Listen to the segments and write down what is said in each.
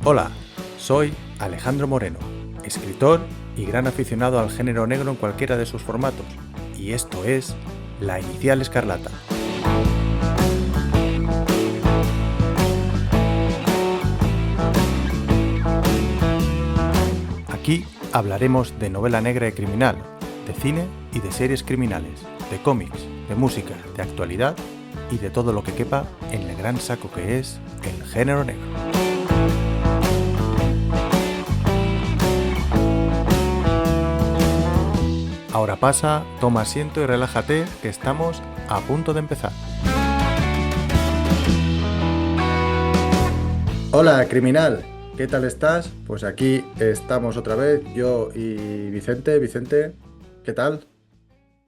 Hola, soy Alejandro Moreno, escritor y gran aficionado al género negro en cualquiera de sus formatos, y esto es La Inicial Escarlata. Aquí hablaremos de novela negra y criminal, de cine y de series criminales, de cómics, de música, de actualidad y de todo lo que quepa en el gran saco que es el género negro. Ahora pasa, toma asiento y relájate, que estamos a punto de empezar. Hola, criminal, ¿qué tal estás? Pues aquí estamos otra vez, yo y Vicente. Vicente, ¿qué tal?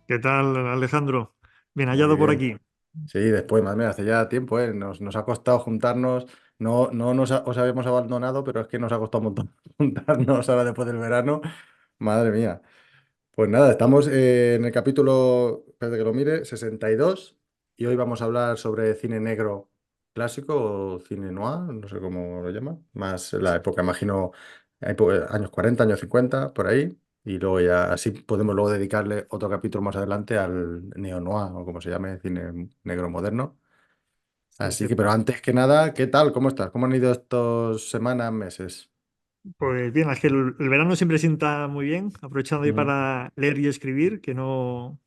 ¿Qué tal, Alejandro? Bien Muy hallado por bien. aquí. Sí, después, madre mía, hace ya tiempo, ¿eh? Nos ha costado juntarnos, os habíamos abandonado, pero es que nos ha costado un montón juntarnos ahora después del verano. Madre mía. Pues nada, estamos en el capítulo, espérate que lo mire, 62 y hoy vamos a hablar sobre cine negro clásico o cine noir, no sé cómo lo llaman, más la época, imagino, años 40, años 50, por ahí, y luego ya así podemos luego dedicarle otro capítulo más adelante al neo-noir o como se llame, cine negro moderno. Sí, Así que, pero cierto. antes que nada, ¿qué tal? ¿Cómo estás? ¿Cómo han ido estas semanas, meses? Pues bien, es que el verano siempre sienta muy bien, aprovechando ahí Ujú. para leer y escribir, que no,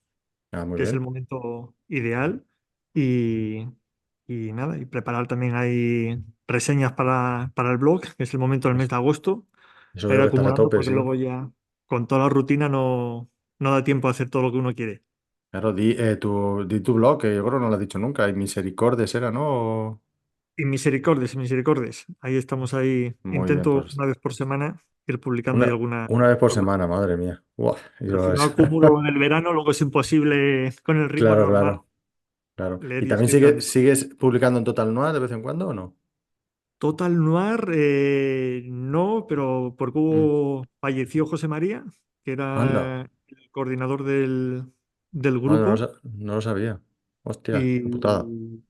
Ah, muy que es el bien. momento ideal. Y, y nada, y preparar también ahí reseñas para el blog, que es el momento del mes Eso de agosto, eso para ir veo que estás a acumulando, tope, porque sí. luego ya con toda la rutina no da tiempo a hacer todo lo que uno quiere. Claro, di tu blog, que yo creo que no lo has dicho nunca, y Misericordes era, ¿no? Y misericordias, misericordias. Ahí estamos ahí. Muy bien, Intento pues una vez por semana ir publicando ahí una, alguna. una vez por semana, madre mía. Buah, Pero si no Dios. acumulo en el verano, luego es imposible con el ritmo Claro, normal claro, claro. ¿Y leer y también escribir al mismo tiempo. sigues publicando en Total Noir de vez en cuando o no? Total Noir, no, pero porque Mm. falleció José María, que Anda, era el coordinador del anda, grupo, no lo sabía. Hostia, qué putada. y,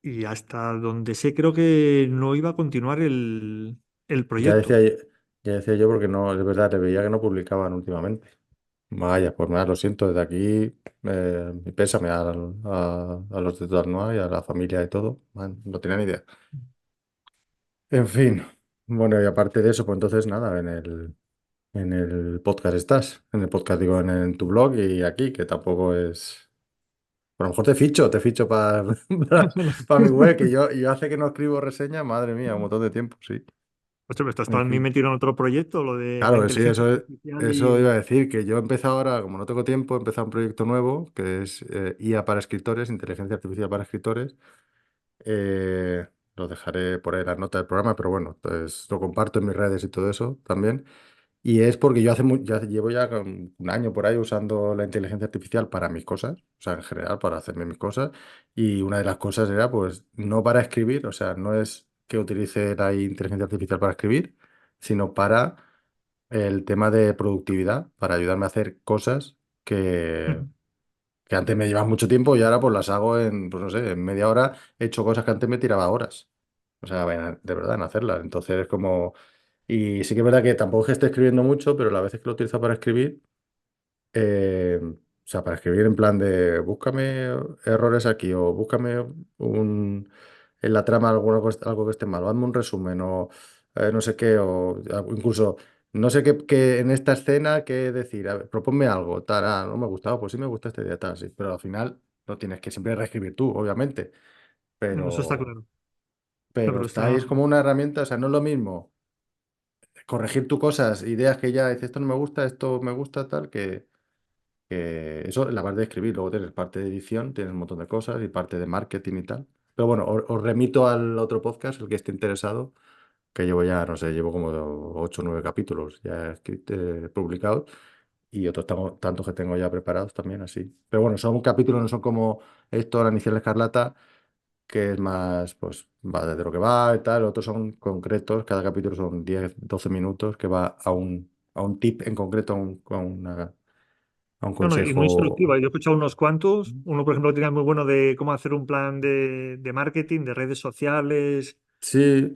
y hasta donde sé, creo que no iba a continuar el Ya decía, proyecto. ya decía yo porque no, es verdad, le veía que no publicaban últimamente. Vaya, pues nada, lo siento desde aquí. Mi pésame a los de Total Noir y a la familia y todo. Man, no tenía ni idea. En fin, bueno, y aparte de eso, pues entonces nada, en el podcast estás, en el podcast digo, en tu blog y aquí, que tampoco es... A lo mejor te ficho para mi web, que yo hace que no escribo reseña, madre mía, un montón de tiempo, sí. Ostras, ¿estás En también fin, metido en otro proyecto, lo de la claro que sí, inteligencia artificial eso y iba a decir, que yo he empezado ahora, como no tengo tiempo, he empezado un proyecto nuevo, que es IA para escritores, inteligencia artificial para escritores. Lo dejaré por ahí en las notas del programa, pero bueno, pues lo comparto en mis redes y todo eso también. Y es porque yo ya llevo ya con un año por ahí usando la inteligencia artificial para mis cosas, o sea, en general, para hacerme mis cosas. Y una de las cosas era, pues, no para escribir, o sea, no es que utilice la inteligencia artificial para escribir, sino para el tema de productividad, para ayudarme a hacer cosas que antes me llevaban mucho tiempo y ahora pues las hago en, pues no sé, en media hora he hecho cosas que antes me tiraba horas. O sea, de verdad, en hacerlas. Entonces es como... Y sí que es verdad que tampoco es que esté escribiendo mucho, pero las veces que lo utilizo para escribir, o sea, para escribir en plan de búscame errores aquí o búscame en la trama algo que esté mal, o hazme un resumen o no sé qué, o incluso no sé qué en esta escena qué decir, a ver, proponme algo, tal, no me gustaba, pues sí me gusta esta idea, tal, sí, pero al final no tienes que siempre reescribir tú, obviamente, no, eso está pero, claro. No, pero pero está. estáis como una herramienta, o sea, no es lo mismo corregir tus cosas, ideas que ya dices, esto no me gusta, esto me gusta, tal, que eso en la parte de escribir, luego tienes parte de edición, tienes un montón de cosas y parte de marketing y tal. Pero bueno, os remito al otro podcast, el que esté interesado, que llevo ya, no sé, llevo como 8 o 9 capítulos ya publicados y otros tantos que tengo ya preparados también así. Pero bueno, son capítulos, no son como esto, la inicial Escarlata, que es más, pues, va de lo que va y tal. Otros son concretos, cada capítulo son 10 12 minutos, que va a un tip en concreto, a un No, no, y muy consejo. instructiva. Yo he escuchado unos cuantos. Uno, por ejemplo, que tenía muy bueno de cómo hacer un plan de marketing, de redes sociales. Sí,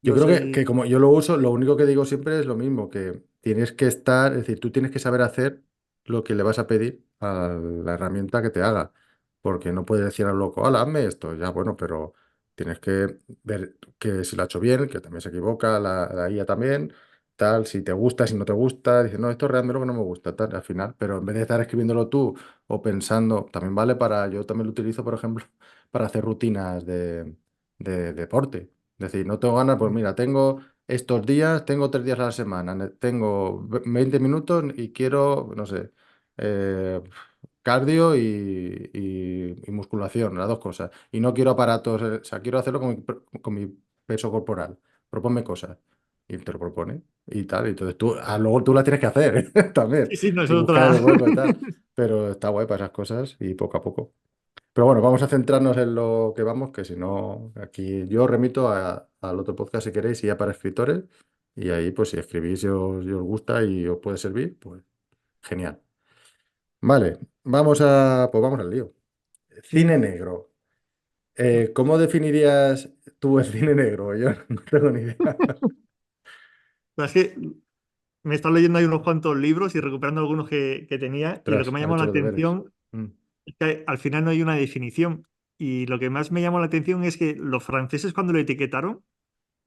Yo Yo creo que soy... como yo lo uso, lo único que digo siempre es lo mismo, que tienes que estar, es decir, tú tienes que saber hacer lo que le vas a pedir a la herramienta que te haga, porque no puedes decir al loco, hola, hazme esto, ya bueno, pero tienes que ver que si lo ha hecho bien, que también se equivoca, la IA también, tal, si te gusta, si no te gusta, dices, no, esto realmente lo que no me gusta, tal, al final, pero en vez de estar escribiéndolo tú o pensando, también vale para, yo también lo utilizo, por ejemplo, para hacer rutinas de deporte. Es decir, no tengo ganas, pues mira, tengo estos días, tengo 3 días a la semana, tengo 20 minutos y quiero, no sé, eh, cardio y musculación, las dos cosas. Y no quiero aparatos, o sea, quiero hacerlo con mi peso corporal. Proponme cosas. Y te lo propone y tal. Y entonces tú, luego tú las tienes que hacer también. Sí, sí, no es Y buscar otra. el hueco y tal. Pero está guay para esas cosas y poco a poco. Pero bueno, vamos a centrarnos en lo que vamos, que si no, aquí yo remito al otro podcast si queréis, y ya para escritores, y ahí pues si escribís y os gusta y os puede servir, pues genial. Vale, pues vamos al lío. Cine Sí. negro. ¿Cómo definirías tú el cine negro? Yo no tengo ni idea. Es que me he estado leyendo ahí unos cuantos libros y recuperando algunos que tenía y lo que Ostras, me ha has llamado hecho la los deberes. atención Mm, es que al final no hay una definición. Y lo que más me llamó la atención es que los franceses cuando lo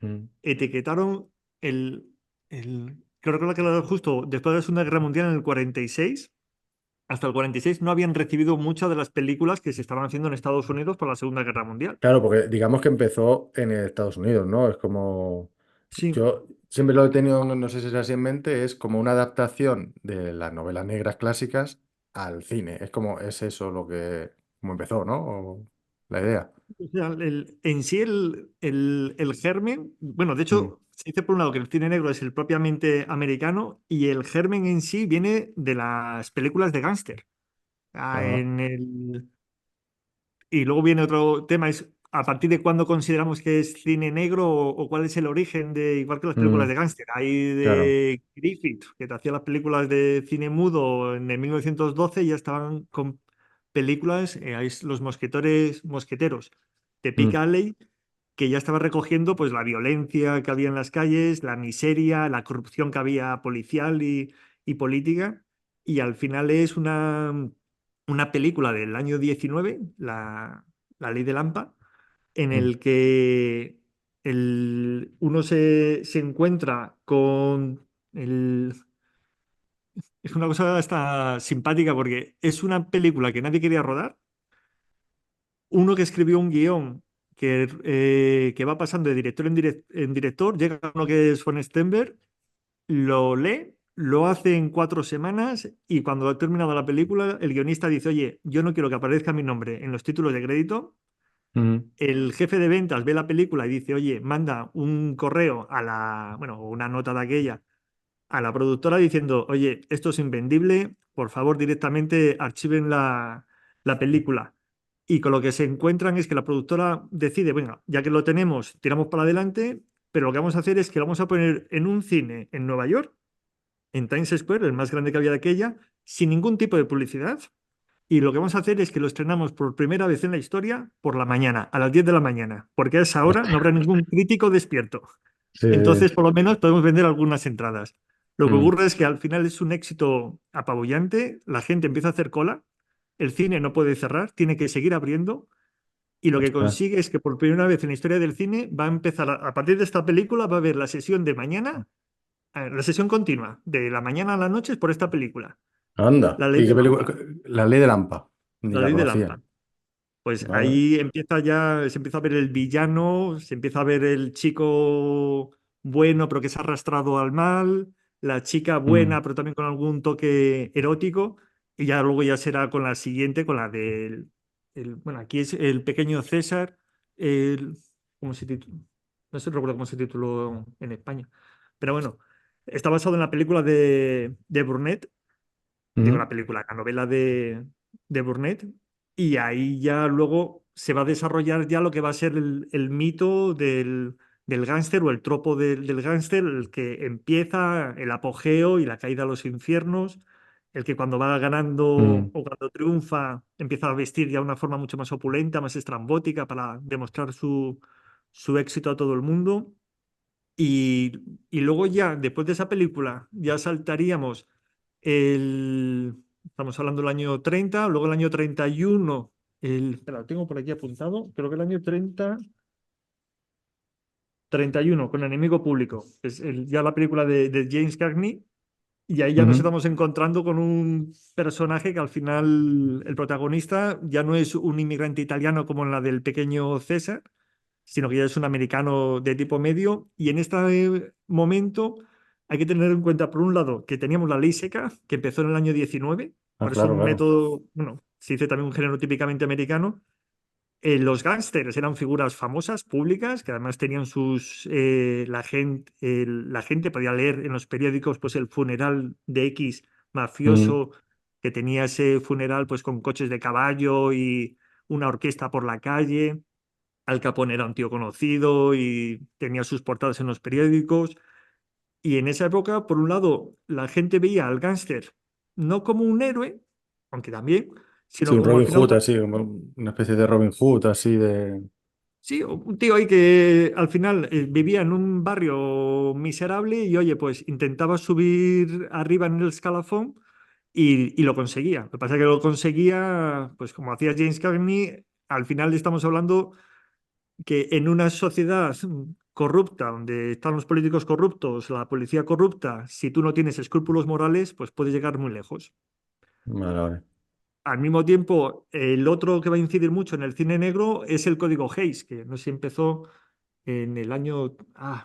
mm. etiquetaron creo que era justo después de la Segunda Guerra Mundial en el 46. Hasta el 46 no habían recibido muchas de las películas que se estaban haciendo en Estados Unidos por la Segunda Guerra Mundial. Claro, porque digamos que empezó en Estados Unidos, ¿no? Es como, Sí, yo siempre lo he tenido, no sé si es así en mente, es como una adaptación de las novelas negras clásicas al cine. Es como, es eso lo que, como empezó, ¿no? La idea. o sea, en sí el germen, bueno, de Mm, hecho, se dice por un lado que el cine negro es el propiamente americano y el germen en sí viene de las películas de gángster. ah, Y luego viene otro tema, es a partir de cuándo consideramos que es cine negro o cuál es el origen de, igual que las películas mm, de gángster. Hay claro. de Griffith, que te hacía las películas de cine mudo en el 1912, y ya estaban con películas, hay los mosqueteros de Mm, Pica Alley, que ya estaba recogiendo pues la violencia que había en las calles, la miseria, la corrupción que había policial y política, y al final es una película del año 19, La Ley de Lampa, en mm, el que uno se encuentra con el... Es una cosa hasta simpática porque es una película que nadie quería rodar. Uno que escribió un guión que va pasando de director en director, llega uno que es von Stenberg, lo lee, lo hace en 4 semanas y cuando ha terminado la película, el guionista dice, oye, yo no quiero que aparezca mi nombre en los títulos de crédito. mm, El jefe de ventas ve la película y dice, oye, manda un correo bueno, una nota de aquella a la productora diciendo, oye, esto es invendible, por favor directamente archiven la película. Y con lo que se encuentran es que la productora decide, venga, ya que lo tenemos, tiramos para adelante, pero lo que vamos a hacer es que lo vamos a poner en un cine en Nueva York, en Times Square, el más grande que había de aquella, sin ningún tipo de publicidad. Y lo que vamos a hacer es que lo estrenamos por primera vez en la historia por la mañana, a las 10 de la mañana, porque a esa hora no Ostras, habrá ningún crítico despierto. sí, Entonces, por lo menos podemos vender algunas entradas. Lo que mm, ocurre es que al final es un éxito apabullante, la gente empieza a hacer cola, el cine no puede cerrar, tiene que seguir abriendo, y lo que ostras, consigue es que por primera vez en la historia del cine va a empezar, a partir de esta película, va a haber la sesión de mañana, la sesión continua, de la mañana a la noche es por esta película, anda. La Ley ¿Y de qué película? Lampa. La ley de Lampa. Ni La la Ley de conocía. Lampa. Pues Vale. ahí se empieza a ver el villano, se empieza a ver el chico bueno, pero que se ha arrastrado al mal, la chica Mm, buena, pero también con algún toque erótico, y ya luego ya será con la siguiente, con la bueno, aquí es el pequeño César, el, ¿cómo se titula? No sé, recuerdo cómo se tituló en España, pero bueno, está basado en la película de Burnett, digo la mm, película, la novela de Burnett, y ahí ya luego se va a desarrollar ya lo que va a ser el mito del gángster o el tropo del gángster, el que empieza el apogeo y la caída a los infiernos, el que cuando va ganando mm. o cuando triunfa empieza a vestir ya de una forma mucho más opulenta, más estrambótica para demostrar su éxito a todo el mundo. Y, y luego ya, después de esa película, ya saltaríamos estamos hablando del año 30, luego el año 31, espera, lo tengo por aquí apuntado, creo que el año 31 con Enemigo Público, es ya la película de James Cagney, y ahí ya nos Ujú. estamos encontrando con un personaje que al final el protagonista ya no es un inmigrante italiano como en la del pequeño César, sino que ya es un americano de tipo medio. Y en este momento hay que tener en cuenta, por un lado, que teníamos la ley seca, que empezó en el año 19, Ah, por eso es claro, un claro. método, bueno, se dice también un género típicamente americano. Los gángsters eran figuras famosas, públicas, que además tenían la gente podía leer en los periódicos pues el funeral de X Mm, mafioso, que tenía ese funeral pues con coches de caballo y una orquesta por la calle. Al Capone era un tío conocido y tenía sus portadas en los periódicos. Y en esa época, por un lado, la gente veía al gángster no como un héroe, aunque también, sí, sino un como al Robin final Hood, así, como una especie de Robin Hood, así de... sí, un tío ahí que al final vivía en un barrio miserable y oye, pues intentaba subir arriba en el escalafón y lo conseguía. Lo que pasa es que lo conseguía, pues como hacía James Cagney, al final estamos hablando que en una sociedad corrupta, donde están los políticos corruptos, la policía corrupta, si tú no tienes escrúpulos morales, pues puedes llegar muy lejos. Vale, vale. Al mismo tiempo, el otro que va a incidir mucho en el cine negro es el Código Hays, que no sé si empezó en el año,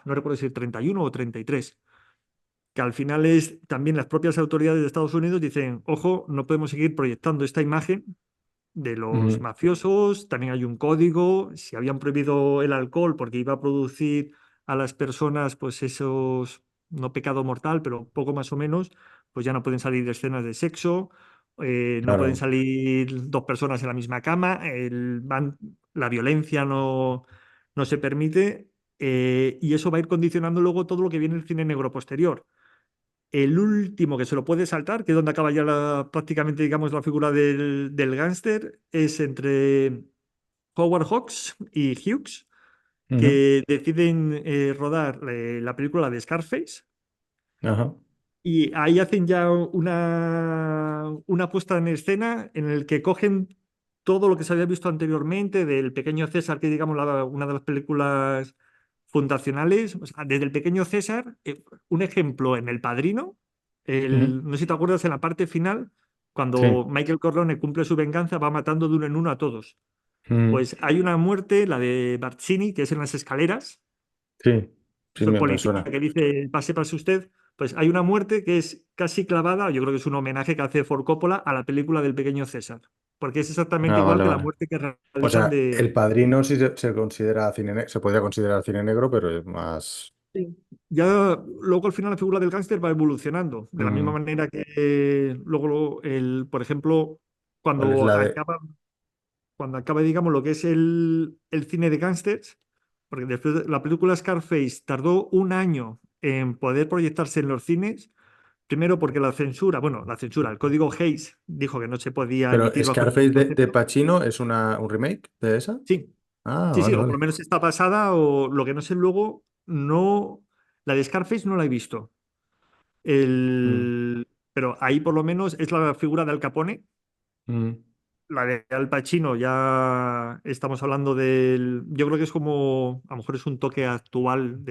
no recuerdo si 31 o 33, que al final es también las propias autoridades de Estados Unidos dicen, ojo, no podemos seguir proyectando esta imagen de los Ujú, mafiosos, también hay un código, si habían prohibido el alcohol porque iba a producir a las personas pues esos, no pecado mortal, pero poco más o menos, pues ya no pueden salir escenas de sexo, no pueden claro. salir dos personas en la misma cama, la violencia no se permite, y eso va a ir condicionando luego todo lo que viene en el cine negro posterior. El último que se lo puede saltar, que es donde acaba ya prácticamente, digamos, la figura del gángster, es entre Howard Hawks y Hughes, Ujú, que deciden rodar la película de Scarface. ajá. Y ahí hacen ya una puesta en escena en el que cogen todo lo que se había visto anteriormente del Pequeño César, que es, digamos, una de las películas fundacionales. O sea, desde el Pequeño César, un ejemplo en El Padrino, Ujú, no sé si te acuerdas en la parte final, cuando sí. Michael Corleone cumple su venganza, va matando de uno en uno a todos. Ujú, Pues hay una muerte, la de Barcini, que es en las escaleras, sí, sí, el me policía suena. que dice pase usted, pues hay una muerte que es casi clavada, yo creo que es un homenaje que hace Ford Coppola a la película del Pequeño César, porque es exactamente Ah, igual vale, que la vale. muerte que O realizan sea, de... El Padrino sí se considera cine se podría considerar cine negro, pero es más. Sí. Ya luego al final la figura del gángster va evolucionando, de la misma Mm, manera que luego, por ejemplo, ¿cuál es cuando la de? acaba, cuando acaba, digamos, lo que es el cine de gángsters, porque después la película Scarface tardó un año en poder proyectarse en los cines. Primero porque el código Hays dijo que no se podía Pero emitir bajo ningún Scarface de concepto. Pacino es un remake de esa. Sí, Ah, sí, sí, vale, o por vale. lo menos está pasada, o lo que no sé luego, no, la de Scarface no la he visto. Mm, Pero ahí por lo menos es la figura de Al Capone. mm. La de Al Pacino ya estamos hablando yo creo que es como, a lo mejor es un toque actual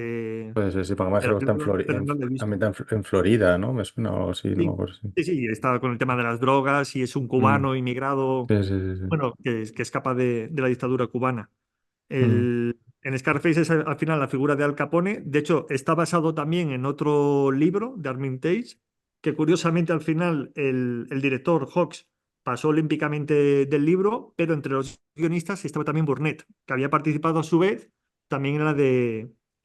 Pues sí, porque además de la creo que está en, película, pero no la he visto. ambientada en Florida, ¿no? Me suena o algo así, no me Sí, acuerdo. Sí, sí, sí, está con el tema de las drogas y es un mm, cubano inmigrado, sí, sí, sí, sí. bueno, que escapa de la dictadura cubana. Mm, En Scarface es al final la figura de Al Capone. De hecho, está basado también en otro libro de Armin Tage, que curiosamente al final el director Hawks pasó olímpicamente del libro, pero entre los guionistas estaba también Burnett, que había participado a su vez también en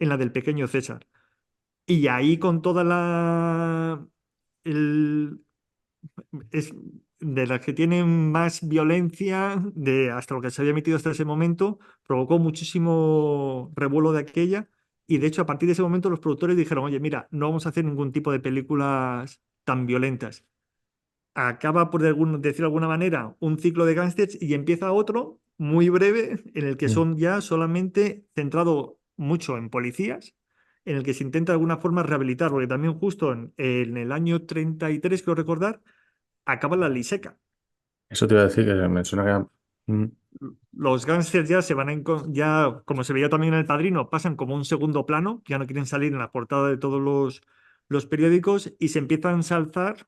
la del Pequeño César. Y ahí con toda el, es de las que tienen más violencia, de hasta lo que se había emitido hasta ese momento, provocó muchísimo revuelo de aquella. Y de hecho, a partir de ese momento, los productores dijeron: Oye, mira, no vamos a hacer ningún tipo de películas tan violentas. Acaba, por decir de alguna manera, un ciclo de gángsters y empieza otro muy breve, en el que mm, son ya solamente centrado mucho en policías, en el que se intenta de alguna forma rehabilitar, porque también justo en el año 33, creo recordar, acaba la ley seca. Eso te iba a decir que me suena que... Los gángsters ya se van ya, como se veía también en El Padrino, pasan como un segundo plano, ya no quieren salir en la portada de todos los periódicos y se empiezan a ensalzar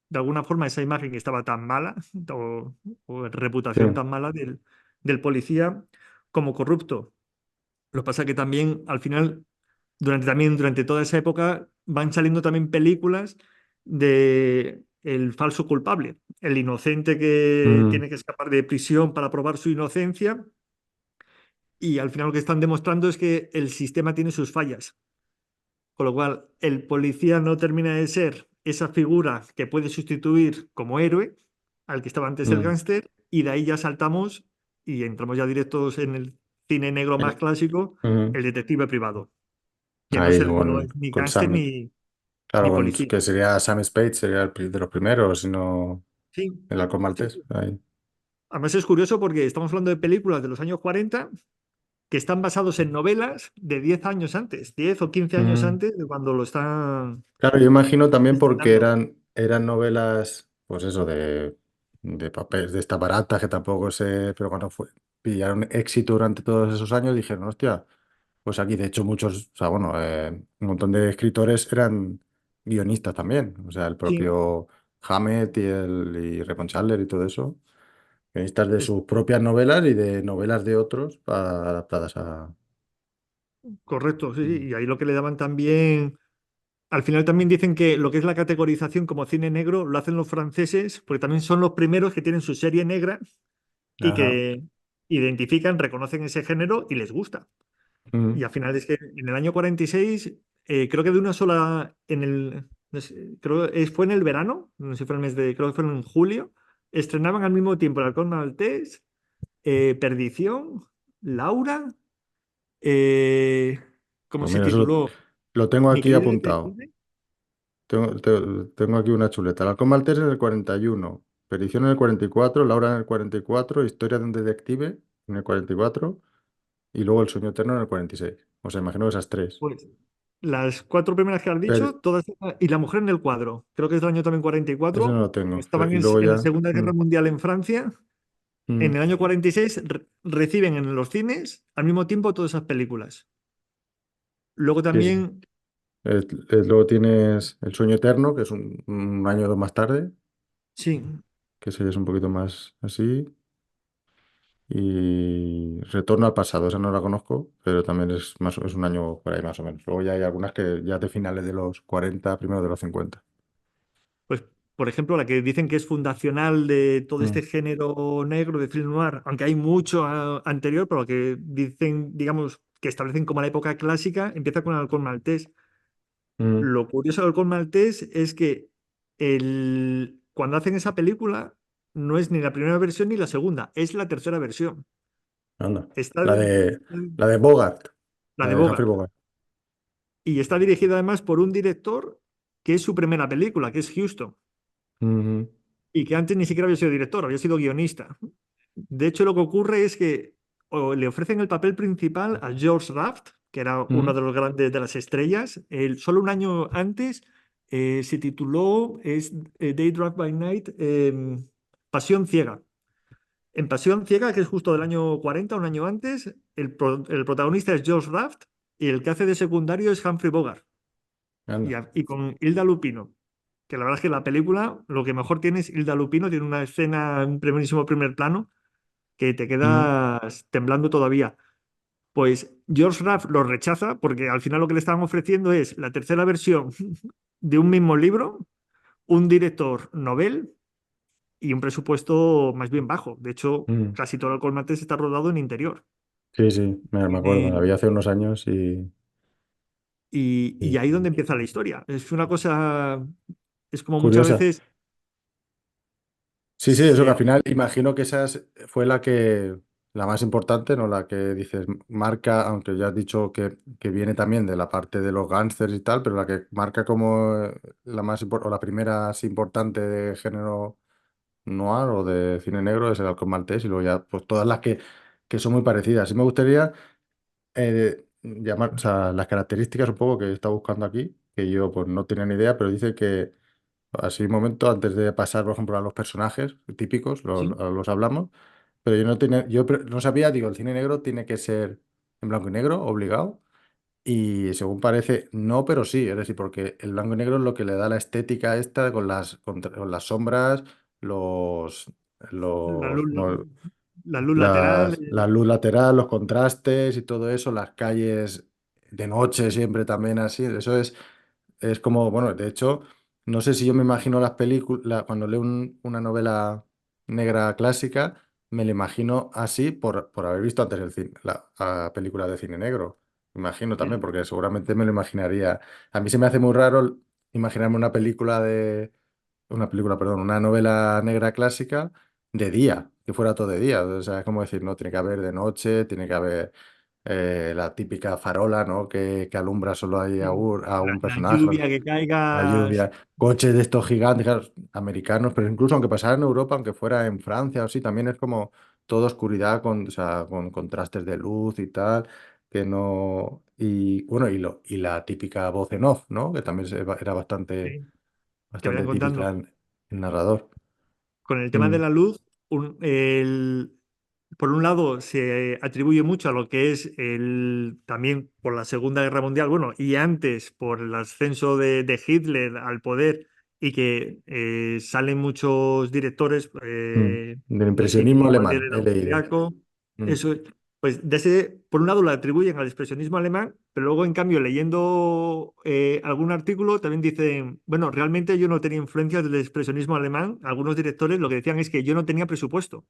de alguna forma esa imagen que estaba tan mala o Sí. reputación tan mala del policía como corrupto. Lo que pasa que también al final, durante toda esa época, van saliendo también películas de el falso culpable, el inocente que Mm, tiene que escapar de prisión para probar su inocencia y al final lo que están demostrando es que el sistema tiene sus fallas. Con lo cual, el policía no termina de ser esa figura que puede sustituir como héroe al que estaba antes el mm. gángster, y de ahí ya saltamos y entramos ya directos en el cine negro más Eh, clásico, mm. el detective privado, que no es Ahí no es ni con gángster Sam. ni Claro, policía. que sería Sam Spade, sería de los primeros, sino Sí, el halcón sí, maltés. sí. Ahí. Además es curioso porque estamos hablando de películas de los años 40 que están basados en novelas de 10 años antes, 10 o 15 años Mm. antes de cuando lo están Claro, yo imagino también porque estrenando. eran novelas, pues eso, de papel, de estas baratas que tampoco sé, pero cuando pillaron éxito durante todos esos años, dijeron, hostia, pues aquí de hecho muchos, o sea, bueno, un montón de escritores eran guionistas también, o sea, el Sí, propio Hammett y Raymond Chandler y todo eso, guionistas de es sus propias novelas y de novelas de otros adaptadas a... correcto, sí, sí. Mm. Y ahí lo que le daban también, al final también dicen que lo que es la categorización como cine negro lo hacen los franceses, porque también son los primeros que tienen su serie negra y Ajá. que identifican, reconocen ese género y les gusta. Y Mm. al final es que en el año 46, creo que de una sola, no sé, fue en el verano, no sé si fue el mes de, creo que fue en julio, estrenaban al mismo tiempo El Halcón Maltés, Perdición, Laura, eh, ¿cómo Pues se mira, tituló? lo tengo Mi aquí querido apuntado. detective. Tengo aquí una chuleta. El halcón maltés en el 41, Perdición en el 44, Laura en el 44, Historia de un detective en el 44 y luego El sueño eterno en el 46. O sea, imagino esas tres. Pues las cuatro primeras que has dicho, Per- todas, y La mujer en el cuadro, creo que es del año también Ese no 44, lo tengo. estaban Y luego en la ya... Segunda Guerra Mundial en Francia. En mm, el año 46 reciben en los cines al mismo tiempo todas esas películas. Luego sí, sí. también, Luego tienes El sueño eterno, que es un año o dos más tarde, sí, que ese ya es un poquito más así. Y Retorno al pasado, esa no la conozco, pero también es un año por ahí más o menos. Luego ya hay algunas que ya de finales de los 40, primero de los 50. pues por ejemplo, la que dicen que es fundacional de todo este Mm, género negro de film noir, aunque hay mucho anterior, pero que dicen, digamos, que establecen como la época clásica, empieza con el Halcón Maltés. mm, Lo curioso del Halcón Maltés es que cuando hacen esa película no es ni la primera versión ni la segunda, es la tercera versión. anda. Está La de, la de Bogart, la la de de Humphrey Bogart. Bogart. Y está dirigida además por un director que es su primera película, que es Houston, Ujú, y que antes ni siquiera había sido director, había sido guionista. De hecho, lo que ocurre es que le ofrecen el papel principal a George Raft, que era uno mm, de los grandes de las estrellas. Solo un año antes se tituló Day Drive by Night, Pasión Ciega. En Pasión Ciega, que es justo del año 40, un año antes, el protagonista es George Raft y el que hace de secundario es Humphrey Bogart. anda. Y con Hilda Lupino, que la verdad es que la película lo que mejor tiene es Hilda Lupino, tiene una escena, un primerísimo primer plano, que te Mm, quedas temblando todavía. Pues George Raft lo rechaza porque al final lo que le estaban ofreciendo es la tercera versión de un mismo libro, un director novel y un presupuesto más bien bajo. De hecho, mm. casi todo el Colmates está rodado en interior. Sí, sí, me acuerdo, la Tiene- vi hace unos años y y ahí donde empieza la historia. Es una cosa, es como muchas curiosa. veces Sí, sí, eso que se... al final imagino que fue la más importante, ¿no? La que dices, marca, aunque ya has dicho que viene también de la parte de los gángsters y tal, pero la que marca como o la primera así importante de género noir o de cine negro es el Halcón Maltés y luego ya pues todas las que son muy parecidas. Sí me gustaría llamar, o sea, las características un poco que está buscando aquí, que yo pues no tenía ni idea, pero dice que así un momento antes de pasar, por ejemplo, a los personajes típicos, Sí. los hablamos, pero yo no tenía, no sabía, digo, el cine negro tiene que ser en blanco y negro, obligado. Y según parece, no, pero sí, es decir, porque el blanco y negro es lo que le da la estética esta con con las sombras, los, La los, luz, como la luz lateral. la luz lateral, los contrastes y todo eso, las calles de noche siempre también así, eso es como, bueno, de hecho, no sé si yo me imagino las películas, cuando leo una novela negra clásica, me la imagino así por haber visto antes la película de cine negro. Me imagino también, Mm. porque seguramente me lo imaginaría. A mí se me hace muy raro imaginarme perdón, una novela negra clásica de día, que fuera todo de día. O sea, es como decir, no, tiene que haber de noche, tiene que haber la típica farola, ¿no? Que alumbra solo ahí Sí. a un La personaje, lluvia que la caiga. lluvia, coches de estos gigantes, claro, americanos, pero incluso aunque pasara en Europa, aunque fuera en Francia o así, también es como toda oscuridad o sea, con contrastes de luz y tal, que no... Y bueno, y la típica voz en off, ¿no? Que también era Sí, que vayan bastante típica contando. en el narrador. Con el tema de Mm, la luz, por un lado se atribuye mucho a lo que es también por la Segunda Guerra Mundial, bueno, y antes por el ascenso de Hitler al poder y que salen muchos directores mm. Del de cine impresionismo igual alemán, del he leído. austriaco, Mm, eso, pues por un lado lo atribuyen al expresionismo alemán, pero luego en cambio leyendo algún artículo también dicen, bueno, realmente yo no tenía influencias del expresionismo alemán, algunos directores lo que decían es que yo no tenía presupuesto.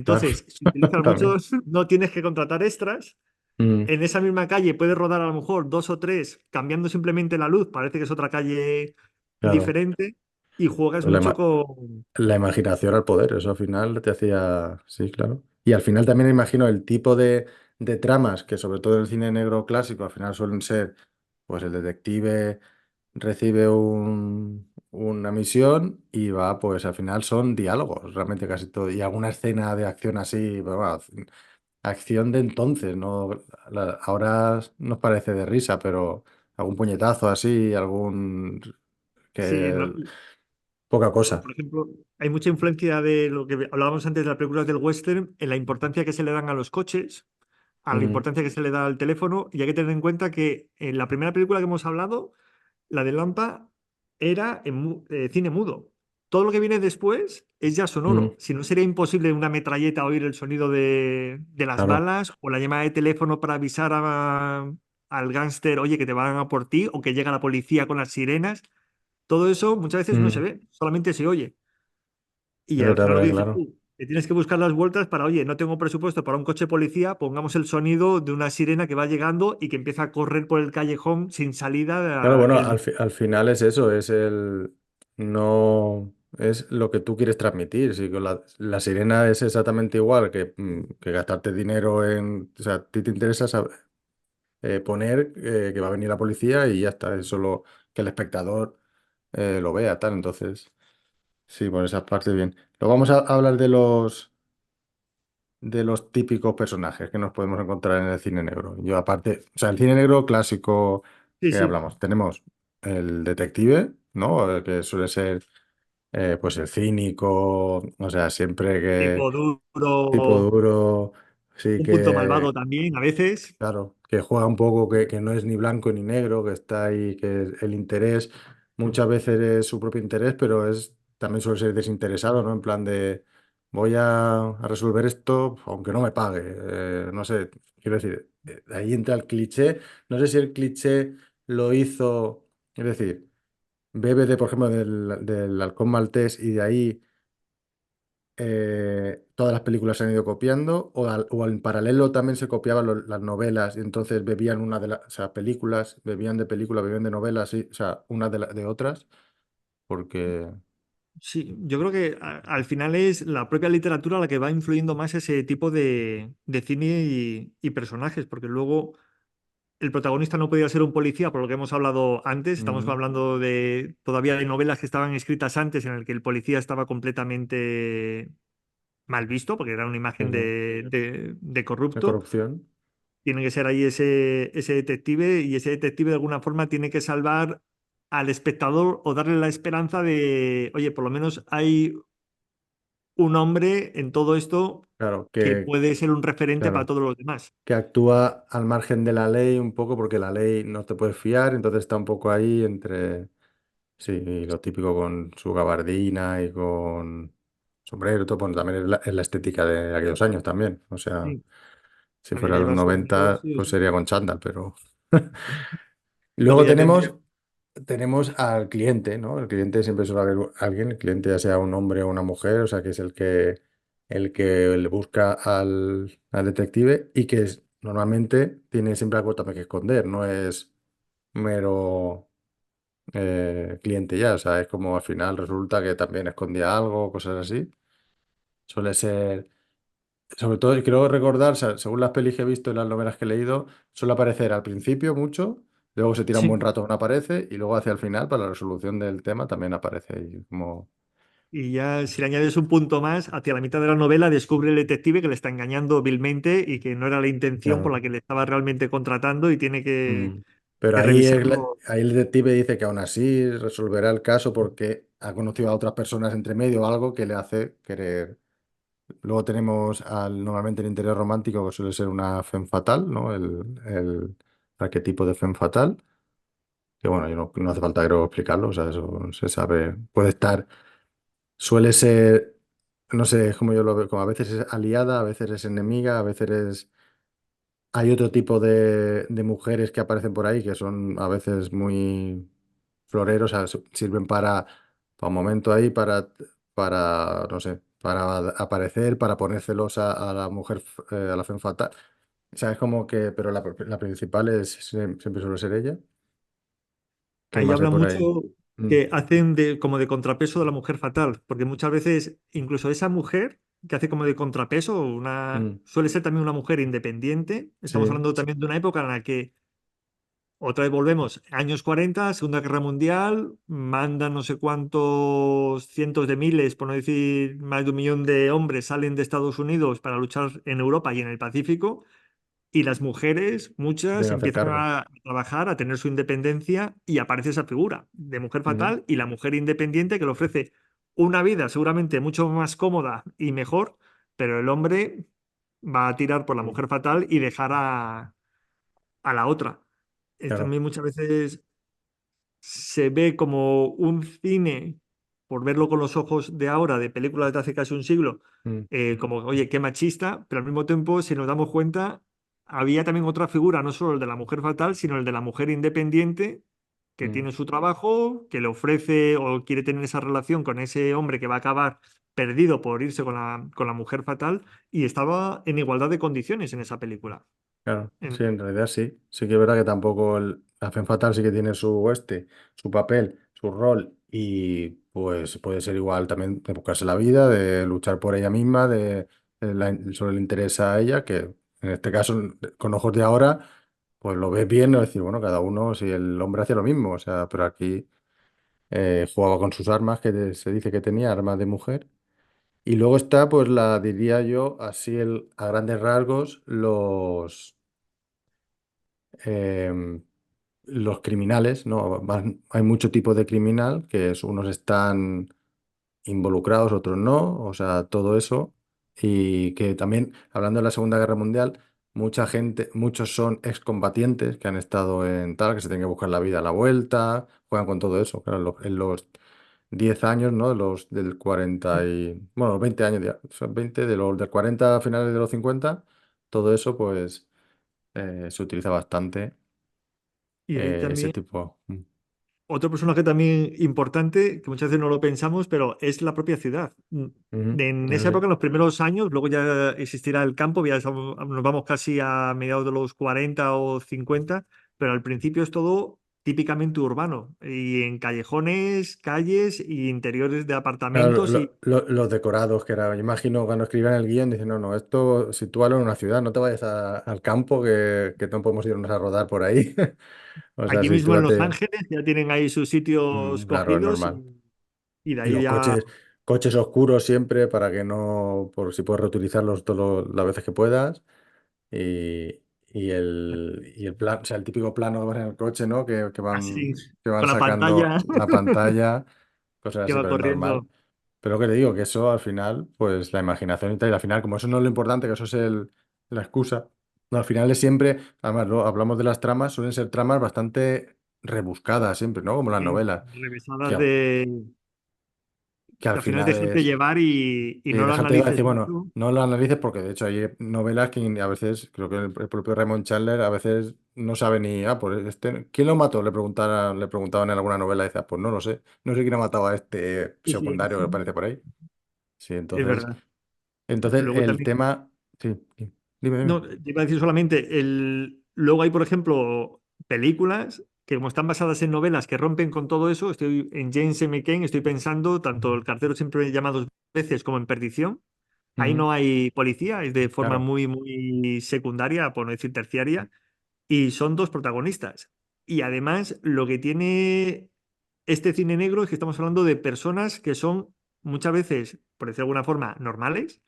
claro, Entonces, si utilizas también. muchos, no tienes que contratar extras. Mm, En esa misma calle puedes rodar a lo mejor dos o tres, cambiando simplemente la luz, parece que es otra calle claro. diferente y juegas La, mucho ima- con... La imaginación al poder, eso al final te hacía, sí, claro. Y al final también imagino el tipo de tramas que sobre todo en el cine negro clásico al final suelen ser, pues el detective recibe una misión y va, pues al final son diálogos, realmente casi todo. Y alguna escena de acción así, pero bueno, acción de entonces, ¿no? Ahora nos parece de risa, pero algún puñetazo así, algún... Sí, que poca cosa. por ejemplo, hay mucha influencia de lo que hablábamos antes de las películas del western en la importancia que se le dan a los coches, a la Ujú, importancia que se le da al teléfono, y hay que tener en cuenta que en la primera película que hemos hablado, la de Lampa, era en cine mudo. Todo lo que viene después es ya ujú, sonoro. Si no, sería imposible en una metralleta oír el sonido de las claro. balas o la llamada de teléfono para avisar al gángster, oye, que te van a por ti, o que llega la policía con las sirenas. Todo eso muchas veces no se Mm, ve, solamente se oye. Y es al verdad, final lo que verdad, dices claro. tú, que tienes que buscar las vueltas para, oye, no tengo presupuesto para un coche policía, pongamos el sonido de una sirena que va llegando y que empieza a correr por el callejón sin Claro, salida. bueno, al final es eso, es el... No... Es lo que tú quieres transmitir. Si con la sirena es exactamente igual que gastarte dinero en... O sea, a ti te interesa poner que va a venir la policía y ya está. Es solo que el espectador lo vea, tal. Entonces, sí, por esa parte bien. Luego vamos a hablar de los típicos personajes que nos podemos encontrar en el cine negro. Yo aparte, o sea, el cine negro clásico Sí, que sí, hablamos, tenemos el detective, ¿no? Que suele ser pues el cínico, o sea, siempre que tipo tipo duro, duro, sí un punto malvado que también a veces. claro, que juega un poco, que no es ni blanco ni negro, que está ahí, que el interés muchas veces es su propio interés, pero también suele ser desinteresado, ¿no? En plan de voy a resolver esto aunque no me pague. No sé, quiero decir, ahí entra el cliché. No sé si el cliché lo hizo, es decir, bebe de, por ejemplo, del halcón maltés y de ahí todas las películas se han ido copiando, o en paralelo también se copiaban las novelas, y entonces bebían una de las, o sea, películas, bebían de películas, bebían de novelas, o sea, una de otras, porque... Sí, yo creo que al final es la propia literatura la que va influyendo más ese tipo de cine y personajes, porque luego el protagonista no podía ser un policía, por lo que hemos hablado antes. Estamos Ujú, hablando de todavía de novelas que estaban escritas antes en el que el policía estaba completamente mal visto, porque era una sí, imagen sí, de de corrupto. corrupción. tiene que ser ahí ese detective y ese detective de alguna forma tiene que salvar al espectador o darle la esperanza de, oye, por lo menos hay un hombre en todo esto Claro, que puede ser un referente para claro, todos los demás. que actúa al margen de la ley un poco porque la ley no te puede fiar, entonces está un poco ahí entre, sí, lo típico con su gabardina y con sombrero, y todo, bueno, también es la estética de aquellos años también, o sea, Sí, si había fuera que los llevar sombrero, 90 sí o pues sí. sería con chándal, pero... Luego Luego ya tendría. tenemos al cliente, ¿no? El cliente siempre suele haber alguien, el cliente ya sea un hombre o una mujer, o sea, que es el que le busca al detective y que normalmente tiene siempre algo también que esconder, no es mero cliente ya, o sea, es como al final resulta que también escondía algo, cosas así. Suele ser, sobre todo, creo recordar, o sea, según las pelis que he visto y las novelas que he leído, suele aparecer al principio mucho, luego se tira un buen Sí. rato no aparece y luego hacia el final, para la resolución del tema, también aparece. Y como, Y ya si le añades un punto más, hacia la mitad de la novela descubre el detective que le está engañando vilmente y que no era la intención por claro. la que le estaba realmente contratando y tiene Mm. Pero que ahí, revisarlo. ahí el detective dice que aún así resolverá el caso porque ha conocido a otras personas entre medio o algo que le hace querer. Luego tenemos normalmente el interés romántico, que suele ser una femme fatale, ¿no? El arquetipo de femme fatale, que bueno, yo no hace falta creo explicarlo, o sea, eso se sabe. Puede estar, suele ser, no sé, es como yo lo veo, como a veces es aliada, a veces es enemiga, a veces es... Hay otro tipo de mujeres que aparecen por ahí que son a veces muy floreros, o sea, sirven para un momento ahí, no sé, para aparecer, para poner celosa a la mujer, a la femme fatal. O sea, es como que, pero la principal siempre suele ser ella. ¿Qué Ahí más hay habla por mucho ahí? Mm, que hacen como de contrapeso de la mujer fatal, porque muchas veces incluso esa mujer que hace como de contrapeso, mm, suele ser también una mujer independiente. Estamos sí, hablando también de una época en la que otra vez volvemos, años 40, Segunda Guerra Mundial, mandan no sé cuántos cientos de miles, por no decir más de 1 millón de hombres salen de Estados Unidos para luchar en Europa y en el Pacífico, y las mujeres, se muchas, tiene que hacer empiezan cargo. a trabajar, a tener su independencia y aparece esa figura de mujer Mm, fatal y la mujer independiente que le ofrece una vida seguramente mucho más cómoda y mejor, pero el hombre va a tirar por la mm, mujer fatal y dejar a la otra. claro. También muchas veces se ve como un cine, por verlo con los ojos de ahora, de películas de hace casi un siglo, Mm, como, oye, qué machista, pero al mismo tiempo, si nos damos cuenta, había también otra figura, no solo el de la mujer fatal, sino el de la mujer independiente, que mm, tiene su trabajo, que le ofrece o quiere tener esa relación con ese hombre que va a acabar perdido por irse con la mujer fatal, y estaba en igualdad de condiciones en esa película. claro, En- sí, en realidad sí. Sí que es verdad que tampoco la Femme Fatal sí que tiene su papel, su rol, y pues puede ser igual también de buscarse la vida, de luchar por ella misma, solo le interesa a ella, que en este caso, con ojos de ahora, pues lo ves bien, ¿no? Decir, bueno, cada uno, si el hombre hace lo mismo, o sea, pero aquí jugaba con sus armas, se dice que tenía, armas de mujer. Y luego está, pues diría yo, así a grandes rasgos, em, los criminales, ¿no? Hay mucho tipo de criminal, unos están involucrados, otros no, o sea, todo eso. Y que también, hablando de la Segunda Guerra Mundial, mucha gente, muchos son excombatientes que han estado en tal, que se tienen que buscar la vida a la vuelta, juegan con todo eso. Claro, en los 10 años, ¿no? Del 40 y, bueno, los 20 años ya, son 20 del 40 a finales de los 50 todo eso, pues, se utiliza bastante y ahí ese también tipo. otro personaje también importante, que muchas veces no lo pensamos, pero es la propia ciudad. Ujú, En eso esa sí. época, en los primeros años, luego ya existirá el campo, nos vamos casi a mediados de los 40 o 50, pero al principio es todo típicamente urbano, y en callejones, calles y interiores de Claro, apartamentos. Y los decorados, que era, yo imagino cuando escribían el guión, dicen, no, no, esto sitúalo en una ciudad, no te vayas al campo que no podemos irnos a rodar por ahí. O sea, aquí mismo en Los sitúate, Ángeles ya tienen ahí sus sitios claro, es cogidos normal. y de Y ahí los ya. coches oscuros siempre para que no, por si puedes reutilizarlos las veces que puedas. Y, y el plan, o sea, el típico plano que van en el coche, ¿no? así, Que van con la sacando pantalla la pantalla, cosas que así, va pero es normal. corriendo. Pero que te digo, que eso al final, pues la imaginación y tal, y al final, como eso no es lo importante, que eso es la excusa, no, al final es siempre, además, hablamos de las tramas, suelen ser tramas bastante rebuscadas siempre, ¿no? Como las Sí, novelas, que, revisadas al- de, que al al final final dejarte es. llevar y Y no lo déjate de analices decir, bueno, mucho. no lo analices porque de hecho hay novelas que a veces, creo que el propio Raymond Chandler a veces no sabe ni, pues ¿quién lo mató? Le preguntaban en alguna novela y decía, pues no lo sé, no sé quién ha matado a este Sí, sí, secundario que aparece por ahí. Sí, es entonces, verdad. entonces Luego el también, tema, sí, sí. Dime. no, te iba a decir solamente, luego hay, por ejemplo, películas que como están basadas en novelas que rompen con todo eso, estoy en James M. Cain, estoy pensando, tanto El cartero siempre llama dos veces como en Perdición. Ahí Ujú, no hay policía, es de forma claro. muy, muy secundaria, por no decir terciaria, y son dos protagonistas. Y además, lo que tiene este cine negro es que estamos hablando de personas que son muchas veces, por decir de alguna forma, normales.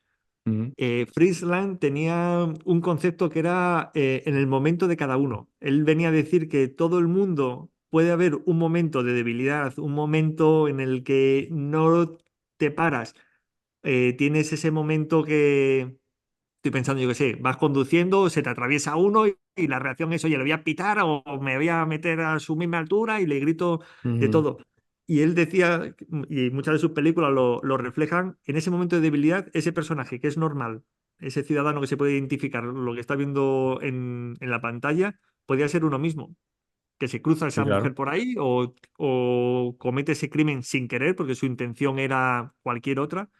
Ujú, Friesland tenía un concepto que era en el momento de cada uno. Él venía a decir que todo el mundo puede haber un momento de debilidad, un momento en el que no te paras. Tienes ese momento que estoy pensando, yo qué sé, vas conduciendo, se te atraviesa uno y la reacción es, oye, le voy a pitar o me voy a meter a su misma altura y le grito de ujú, todo. Y él decía, y muchas de sus películas lo reflejan, en ese momento de debilidad, ese personaje que es normal, ese ciudadano que se puede identificar lo que está viendo en la pantalla, podría ser uno mismo, que se cruza sí, esa mujer claro. por ahí o comete ese crimen sin querer porque su intención era cualquier otra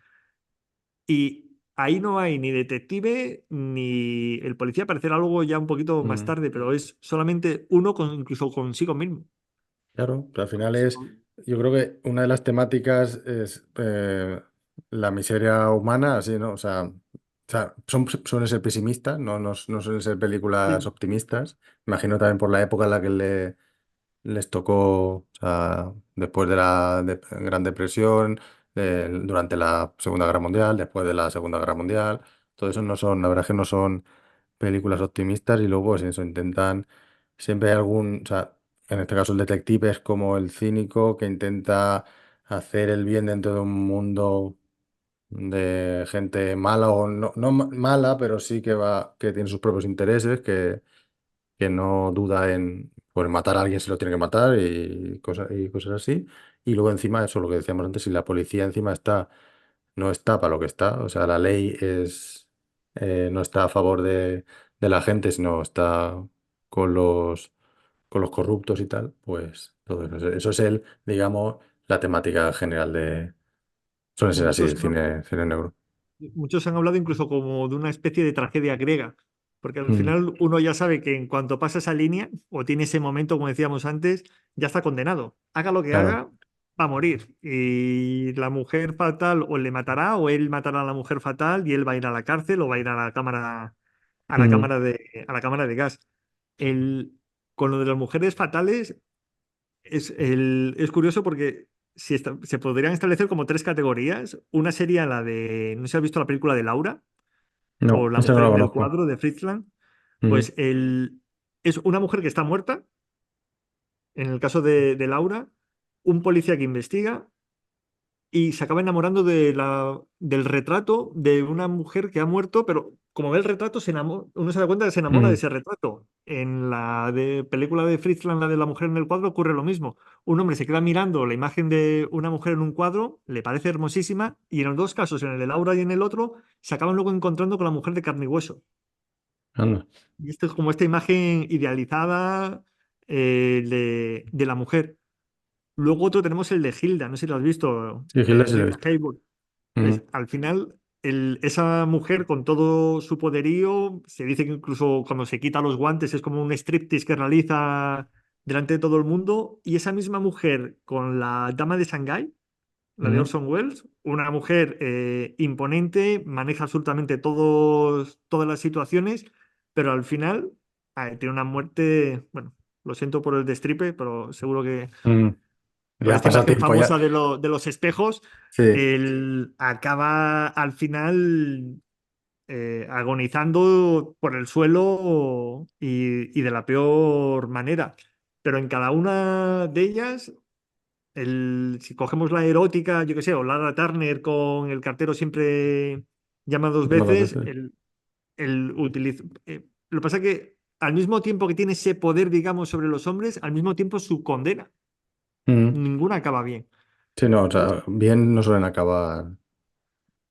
y ahí no hay ni detective ni el policía, aparecerá algo ya un poquito más Ujú. tarde, pero es solamente uno incluso consigo mismo. Claro, pero al final yo creo que una de las temáticas es la miseria humana, así, ¿no? O sea, suelen ser pesimistas, no suelen ser películas Sí. optimistas. Imagino también por la época en la que les tocó, o sea, después de la Gran Depresión, durante la Segunda Guerra Mundial, después de la Segunda Guerra Mundial. Todo eso no son, la verdad es que no son películas optimistas y luego pues eso intentan, siempre hay algún, o sea, en este caso el detective es como el cínico que intenta hacer el bien dentro de un mundo de gente mala o no mala, pero sí que tiene sus propios intereses, que no duda en pues, matar a alguien si lo tiene que matar y cosas así. Y luego encima, eso lo que decíamos antes, si la policía encima no está para lo que está, o sea, la ley no está a favor de la gente, sino está con los corruptos y tal, pues todo eso. Eso es digamos, la temática general suele ser así, Muchos el cine negro. Muchos han hablado incluso como de una especie de tragedia griega, porque al Mm, final uno ya sabe que en cuanto pasa esa línea o tiene ese momento, como decíamos antes, ya está condenado. Haga lo que claro. haga, va a morir. Y la mujer fatal o le matará o él matará a la mujer fatal y él va a ir a la cárcel o va a ir a la cámara, Mm, a la cámara de gas. El, con lo de las mujeres fatales es curioso porque se podrían establecer como tres categorías. Una sería la de, no sé si has visto la película de Laura o no, La ese no mujer lo en el conozco. cuadro de Fritzland. Mm, Pues es una mujer que está muerta, en el caso de Laura, un policía que investiga y se acaba enamorando del retrato de una mujer que ha muerto, pero como ve el retrato, uno se da cuenta que se enamora de mm, ese retrato. En la película de Fritzland, la de la mujer en el cuadro, ocurre lo mismo. Un hombre se queda mirando la imagen de una mujer en un cuadro, le parece hermosísima, y en los dos casos, en el de Laura y en el otro, se acaban luego encontrando con la mujer de carne y hueso. anda. Y esto es como esta imagen idealizada de la mujer. Luego otro tenemos el de Hilda, no sé si lo has visto, Sí, Gilda de sí lo he Hilda visto. Haywood. Mm, Pues al final, esa mujer con todo su poderío, se dice que incluso cuando se quita los guantes es como un striptease que realiza delante de todo el mundo. Y esa misma mujer con la Dama de Shanghái, la de mm, Orson Welles, una mujer imponente, maneja absolutamente todas las situaciones, pero al final tiene una muerte, bueno, lo siento por el destripe, pero seguro que mm. con Ya esta pasa imagen tiempo, ya. famosa de los espejos, Sí. él acaba al final. agonizando por el suelo y de la peor manera. Pero en cada una de ellas, si cogemos la erótica, yo qué sé, o Lara Turner con el cartero siempre llama dos Malas veces, veces. el utiliza. Lo que pasa es que al mismo tiempo que tiene ese poder, digamos, sobre los hombres, al mismo tiempo su condena. Mm. Ninguna acaba bien. Sí, no, o ¿Sabes? sea, bien no suelen acabar.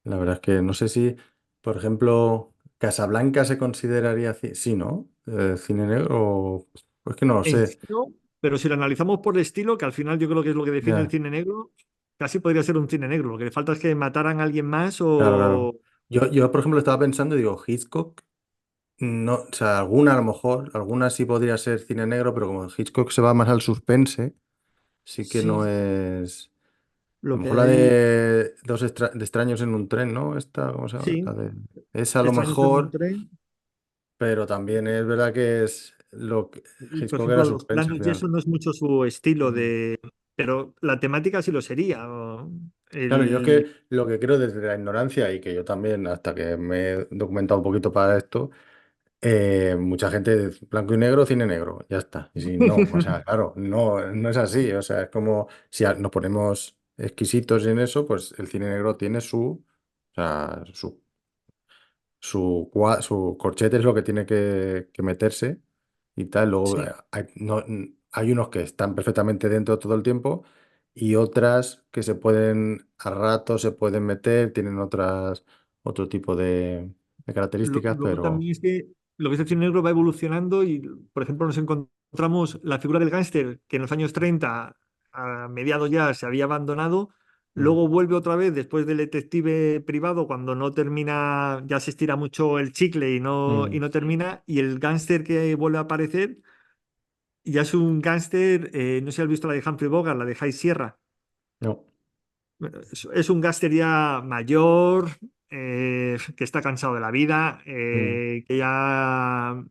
La verdad es que no sé si, por ejemplo, Casablanca se consideraría, sí, ¿no? Cine negro, o pues que no lo En sé. sí no, pero si lo analizamos por estilo, que al final yo creo que es lo que define el Ya, cine negro, casi podría ser un cine negro. Lo que le falta es que mataran a alguien más claro, claro. o... Yo, por ejemplo, estaba pensando y digo, Hitchcock, no, o sea, alguna a lo mejor, alguna sí podría ser cine negro, pero como Hitchcock se va más al suspense, sí que no Sí, es. A lo lo que mejor la hay... de de extraños en un tren, ¿no? Esta, ¿cómo se llama? Sí, Esa a lo extraños en un mejor, tren. pero también es verdad que es lo que Y, por Hitchcock era ejemplo, los suspense al planos y final. eso no es mucho su estilo Mm. de... Pero la temática sí lo sería. Claro, yo es El... que lo que creo desde la ignorancia y que yo también, hasta que me he documentado un poquito para esto, mucha gente dice, blanco y negro, cine negro, ya está. Y si no, o sea, claro, no, no es así. O sea, es como si nos ponemos exquisitos en eso, pues el cine negro tiene o sea, su corchete es lo que tiene que meterse y tal. Luego Sí. hay unos que están perfectamente dentro todo el tiempo y otras que se pueden, a ratos se pueden meter, tienen otro tipo de características, Luego pero también es que lo que es el cine negro va evolucionando y, por ejemplo, nos encontramos la figura del gángster que en los años 30 a mediados ya se había abandonado, mm, luego vuelve otra vez después del detective privado cuando no termina, ya se estira mucho el chicle y mm, no termina, y el gángster que vuelve a aparecer ya es un gángster, no sé si has visto la de Humphrey Bogart, la de High Sierra. no, Bueno, es un gángster ya mayor, que está cansado de la vida, mm, que ya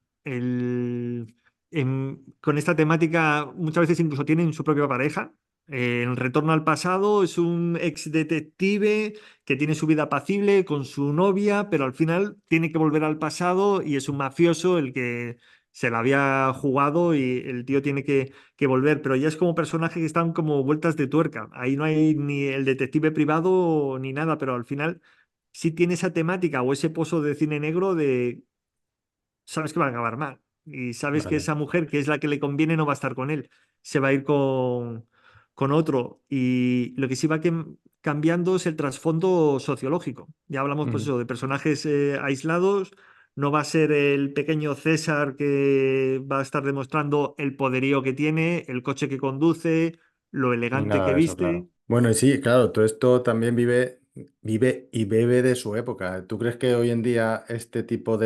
con esta temática muchas veces incluso tienen su propia pareja. En Retorno al pasado es un ex detective que tiene su vida apacible con su novia, pero al final tiene que volver al pasado y es un mafioso el que se la había jugado y el tío tiene que volver, pero ya es como personajes que están como vueltas de tuerca. Ahí no hay ni el detective privado ni nada, pero al final sí tiene esa temática o ese pozo de cine negro de sabes que va a acabar mal y sabes que vale. esa mujer, que es la que le conviene, no va a estar con él, se va a ir con otro. Y lo que sí va cambiando es el trasfondo sociológico. Ya hablamos, pues Mm, eso, de personajes aislados. No va a ser el pequeño César que va a estar demostrando el poderío que tiene, el coche que conduce, lo ni elegante nada que de eso, viste. claro. Bueno, y sí, claro, todo esto también vive y bebe de su época. ¿Tú crees que hoy en día este tipo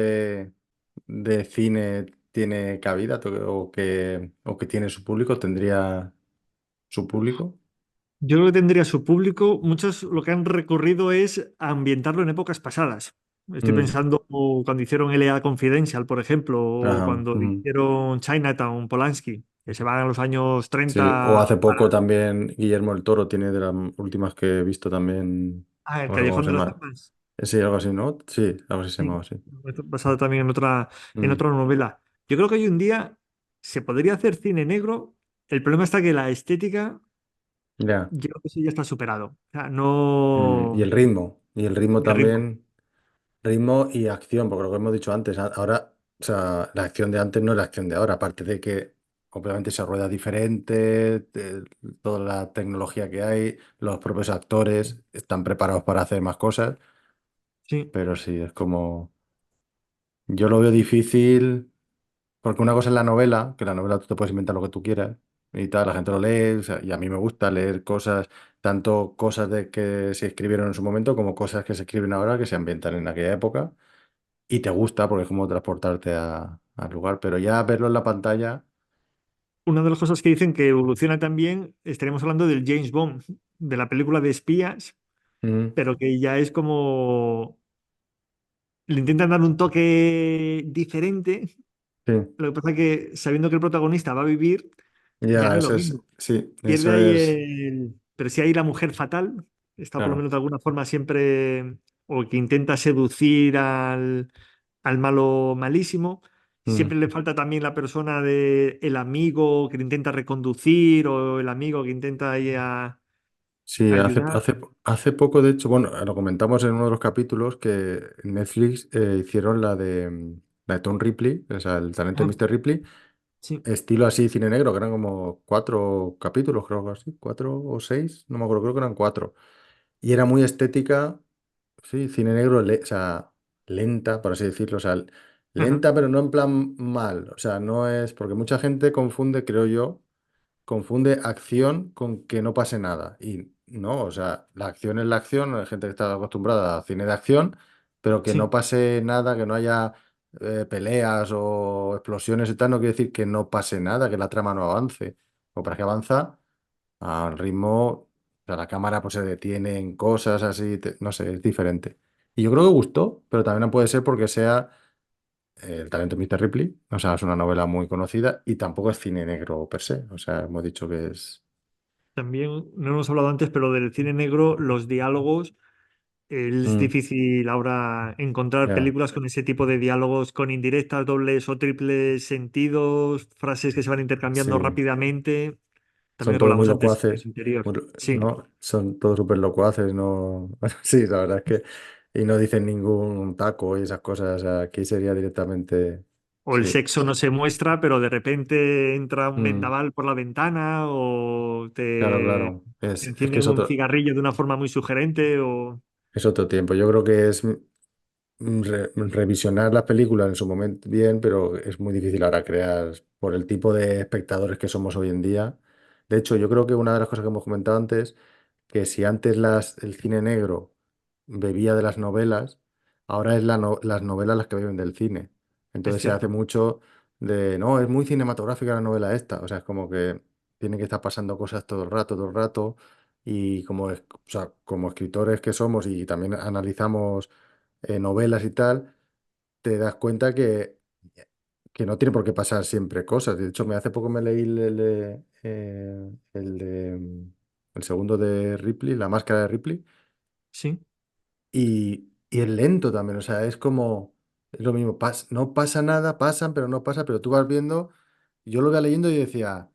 de cine tiene cabida o que tiene su público? ¿Tendría su público? Yo creo que tendría su público. Muchos lo que han recurrido es a ambientarlo en épocas pasadas. Estoy Mm, pensando cuando hicieron L.A. Confidential, por ejemplo, o ajá, cuando mm. hicieron Chinatown, Polanski, que se van a los años Sí, o 30 hace poco para... también Guillermo el Toro tiene de las últimas que he visto también, Ah, El no sé cómo Callejón se de las llama. Almas. Sí, algo así, ¿no? Sí, algo así se llamaba Sí, así. basado también en Mm, otra novela. Yo creo que hoy en día se podría hacer cine negro. El problema está que la estética, ya. yo creo que eso ya está superado. O sea, Y no... el ritmo El ritmo. también. Ritmo y acción, porque lo que hemos dicho antes, ahora, o sea, la acción de antes no es la acción de ahora, aparte de que obviamente se rueda diferente, toda la tecnología que hay, los propios actores están preparados para hacer más cosas, Sí. pero sí, es como, yo lo veo difícil, porque una cosa es la novela, que la novela tú te puedes inventar lo que tú quieras y tal, la gente lo lee, o sea, y a mí me gusta leer cosas, tanto cosas de que se escribieron en su momento como cosas que se escriben ahora que se ambientan en aquella época. Y te gusta porque es como transportarte al lugar, pero ya verlo en la pantalla, Una de las cosas que dicen que evoluciona también, estaremos hablando del James Bond, de la película de espías, mm, pero que ya es como le intentan dar un toque diferente. sí, Lo que pasa es que sabiendo que el protagonista va a vivir, ya ya, no es lo eso es, mismo. sí, Pierde eso ahí es, Pero si hay la mujer fatal, está por lo claro, menos de alguna forma siempre. o que intenta seducir al malo malísimo. Mm. Siempre le falta también la persona de el amigo que le intenta reconducir o el amigo que intenta ahí Sí, ayudar. hace poco, de hecho, bueno, lo comentamos en uno de los capítulos que en Netflix hicieron la de Tom Ripley, o sea, el talento de Ajá, Mr. Ripley, sí, estilo así cine negro, que eran como cuatro capítulos, creo que así, cuatro o seis, no me acuerdo, creo que eran cuatro. Y era muy estética, sí, cine negro, o sea, lenta, por así decirlo, o sea, ajá, lenta, pero no en plan mal, o sea, no es, porque mucha gente confunde, creo yo, confunde acción con que no pase nada. Y no, o sea, la acción es la acción, hay gente que está acostumbrada a cine de acción, pero que no sí, pase nada, que no haya peleas o explosiones y tal, no quiere decir que no pase nada, que la trama no avance. O para que avanza al ritmo, o sea, la cámara pues se detiene en cosas así, no sé, es diferente. Y yo creo que gustó, pero también puede ser porque sea el talento de Mr. Ripley, o sea, es una novela muy conocida y tampoco es cine negro per se, o sea, hemos dicho que es... también, no hemos hablado antes, pero del cine negro, los diálogos, es Mm, difícil ahora encontrar ya. películas con ese tipo de diálogos, con indirectas, dobles o triples sentidos, frases que se van intercambiando Sí, rápidamente. son También todos muy hablamos antes de su locuaces, interior. Sí, ¿no? Son todos súper locuaces, ¿no? Sí, la verdad es que... Y no dicen ningún taco y esas cosas, o sea, aquí sería directamente... o el Sí, sexo no se muestra, pero de repente entra un mm, vendaval por la ventana o claro, te claro, es que encienden un cigarrillo de una forma muy sugerente o... es otro tiempo. Yo creo que es revisionar las películas en su momento bien, pero es muy difícil ahora crear por el tipo de espectadores que somos hoy en día. De hecho, yo creo que una de las cosas que hemos comentado antes, que si antes el cine negro bebía de las novelas, ahora es las novelas las que beben del cine. Es Entonces se hace cierto. mucho de, no, es muy cinematográfica la novela esta. O sea, es como que tiene que estar pasando cosas todo el rato. Y o sea, como escritores que somos y también analizamos novelas y tal, te das cuenta que no tiene por qué pasar siempre cosas. De hecho, hace poco me leí el segundo de Ripley, La Máscara de Ripley, Sí. y es lento también. O sea, es como, es lo mismo, no pasa nada, pasan, pero no pasa, pero tú vas viendo, yo lo iba leyendo y decía...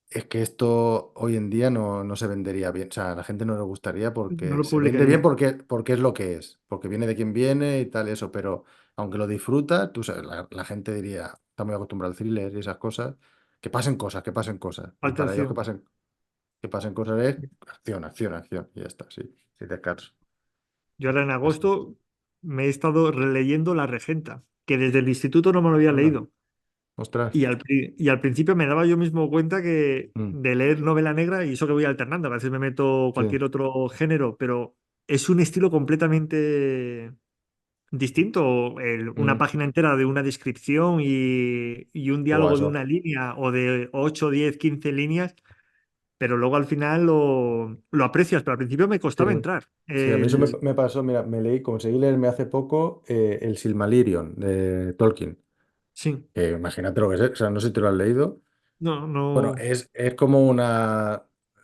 Es que esto hoy en día no se vendería bien. O sea, a la gente no le gustaría No porque lo se vende bien publicaría. porque es lo que es, porque viene de quien viene y tal, eso. Pero aunque lo disfruta, tú sabes, la gente diría, está muy acostumbrada al thriller y esas cosas, que pasen cosas, que pasen cosas. Y Falta para ellos acción. que pasen cosas es acción, acción, acción. Y ya está, sí, sí, te caso. Yo ahora en Así. agosto me he estado releyendo La Regenta, que desde el instituto no me lo había Anda, leído. ostras. Y al principio me daba yo mismo cuenta que Mm, de leer novela negra, y eso que voy alternando, a veces me meto sí. cualquier otro género, pero es un estilo completamente distinto. Una Mm. página entera de una descripción y un Buah, diálogo de eso. una línea o de 8 10 15 líneas, pero luego al final lo aprecias, pero al principio me Sí. costaba entrar. Sí, a mí eso me pasó. Mira, conseguí leerme hace poco el Silmarillion de Tolkien. Sí, Imagínate lo que es, o sea, no sé si te lo has leído. no, Bueno, no. es como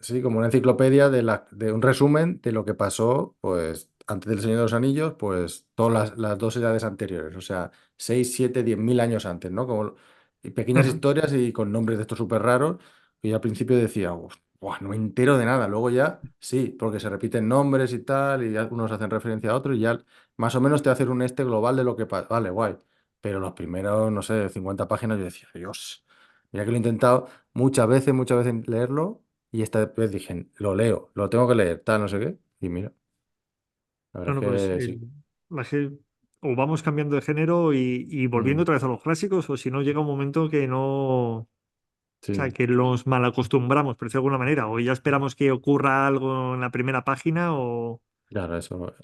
sí, como una enciclopedia de un resumen de lo que pasó, pues, antes del Señor de los Anillos, pues, todas las dos edades anteriores, o sea, 6 7 10.000 años antes, ¿no? Y pequeñas historias y con nombres de estos súper raros, y yo al principio decía, "Buah, no me entero de nada", luego ya, sí, porque se repiten nombres y tal, y algunos hacen referencia a otros, y ya más o menos te hacen un global de lo que pasa, vale, guay, pero los primeros, no sé, 50 páginas yo decía, Dios. Mira que lo he intentado muchas veces leerlo y esta vez dije, lo leo, lo tengo que leer, tal, no sé qué. Y mira, la No, verdad no, pues es que sí. la o vamos cambiando de género y volviendo Mm, otra vez a los clásicos, o si no llega un momento que no, o sea, sí, que los mal acostumbramos, por decirlo de alguna manera, o ya esperamos que ocurra algo en la primera página, o claro, eso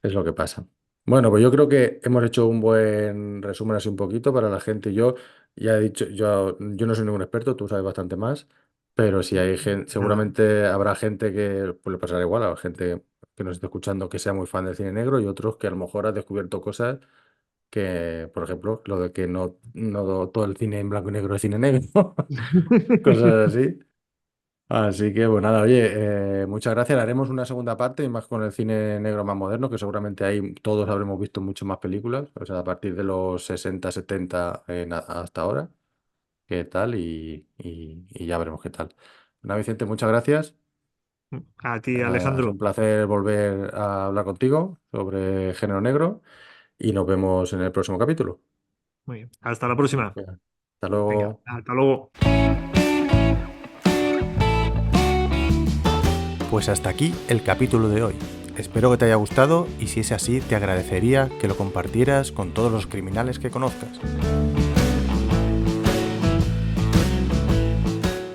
es lo que pasa. Bueno, pues yo creo que hemos hecho un buen resumen así un poquito para la gente. Yo ya he dicho, yo no soy ningún experto, tú sabes bastante más, pero si hay gente, nada. seguramente habrá gente que pues, le pasará igual, a gente que nos esté escuchando que sea muy fan del cine negro y otros que a lo mejor ha descubierto cosas que, por ejemplo, lo de que no todo el cine en blanco y negro es cine negro, cosas así. Así que, bueno, nada, oye, muchas gracias. Haremos una segunda parte y más con el cine negro más moderno, que seguramente ahí todos habremos visto mucho más películas, o sea, a partir de los 60 70 hasta ahora, qué tal y ya veremos qué tal. Bueno, Vicente, muchas gracias. A ti, Ha sido Alejandro. un placer volver a hablar contigo sobre género negro y nos vemos en el próximo capítulo. Muy bien. Hasta la próxima. Venga, hasta Venga, luego. hasta luego. Pues hasta aquí el capítulo de hoy. Espero que te haya gustado y si es así te agradecería que lo compartieras con todos los criminales que conozcas.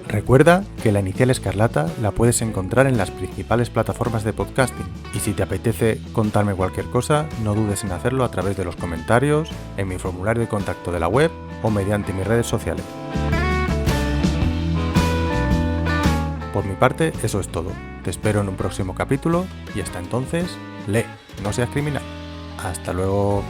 Recuerda que La Inicial Escarlata la puedes encontrar en las principales plataformas de podcasting y si te apetece contarme cualquier cosa, no dudes en hacerlo a través de los comentarios, en mi formulario de contacto de la web o mediante mis redes sociales. Por mi parte, eso es todo. Te espero en un próximo capítulo y hasta entonces, lee, no seas criminal. Hasta luego.